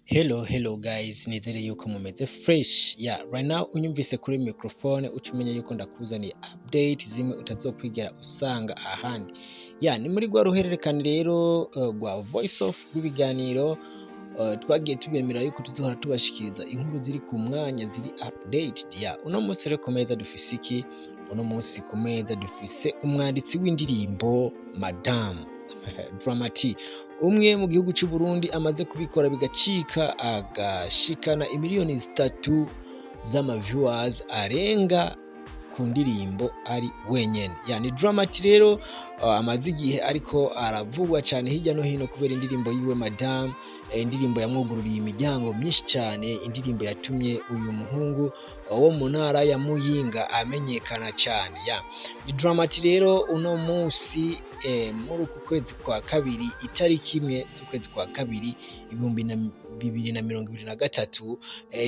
Hello guys, nizere yuko mumeze fresh. Right now unyumvise kuri microphone ucumenya yuko ndakuzaniye update zimwe utazokwigera usanga ahandi. Ni muri Rwaruherekerane rero rwa voice of rw'ibiganiro twagiye tubemera yuko tuzohora tubashikiriza inkuru ziri ku mwanya ziri updated. Uno munsi rero komeza dufise iki? Uno munsi komeza dufise umwanditsi w'indirimbo Madame Dramati umwe mu gihugu cy'u Burundi amaze kubikora bigacika agashikana imiliyoni 3 z'ama viewers arenga ku ndirimbo ari wenyene. Ni Dramati rero amaze igihe ariko aravugwa cyane hirya no hino kubera indirimbo yiwe Madame, indirimbo yamwugururiye imiryango myinshi cyane, indirimbo yatumye uyu muhungu wo mu ntara ya Muyinga amenyekana cyane. Ni Dramati rero uno munsi muri uku kwezi kwa kabiri itariki 1 z'ukwezi kwa kabiri 2023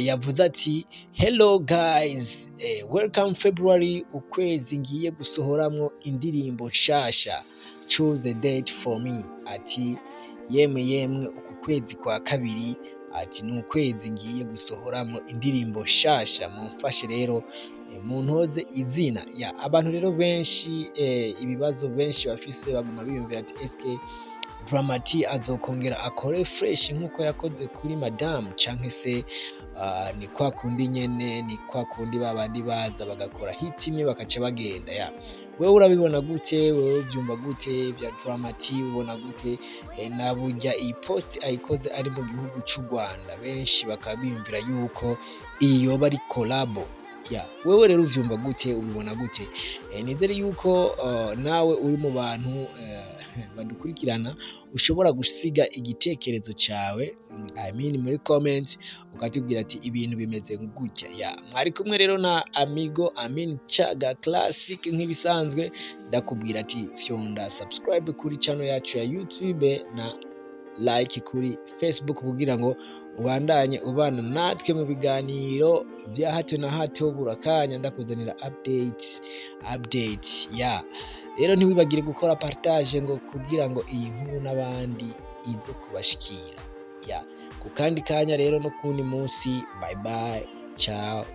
yavuze ati hello guys, welcome February, ukwezi ngiye gusohoramwo indirimbo nshasha, choose the date for me. Ati yemwe uku kwezi kwa kabiri ati ni ukwezi ngiye gusohoramwo indirimbo nshasha, mumfashe rero muntoze izina. Abantu rero benshi ibibazo benshi bafise baguma biyumvira ati eske Dramati azokongera akore fresh nkuko yakoze kuri Madame canke se ni kwa kundi nyene, ni kwa kundi babandi baza bagakora hit imwe bakaca bagenda. Wewe urabibona gute? Wewe uvyumva gute bya Dramati? Ubona gute? Naburya iyi post ayikoze ari mu gihugu cy'u Rwanda, benshi bakabimvira yuko iyo bari collabo. Wewe rero uvyumva gute? Ubibona gute? Nizere yuko nawe uri mu bantu badukurikirana ushobora gusiga igitekerezo cyawe muri comments ukatubwira ati ibintu bimeze gutya. Mwari kumwe rero na amigo Chaga Classic nk'ibisanzwe, ndakubwira ati fyonda subscribe kuri channel yacu ya YouTube na like kuri Facebook kugira ngo ubandanye ubana natwe mu biganiro vya hato na hato. Burakanya ndakuzanira update. Rero ntiwibagire gukora partage ngo kugira ngo iyi nkuru n'abandi ize kubashikira. Ku kandi kanya rero no kundi munsi, bye bye, ciao.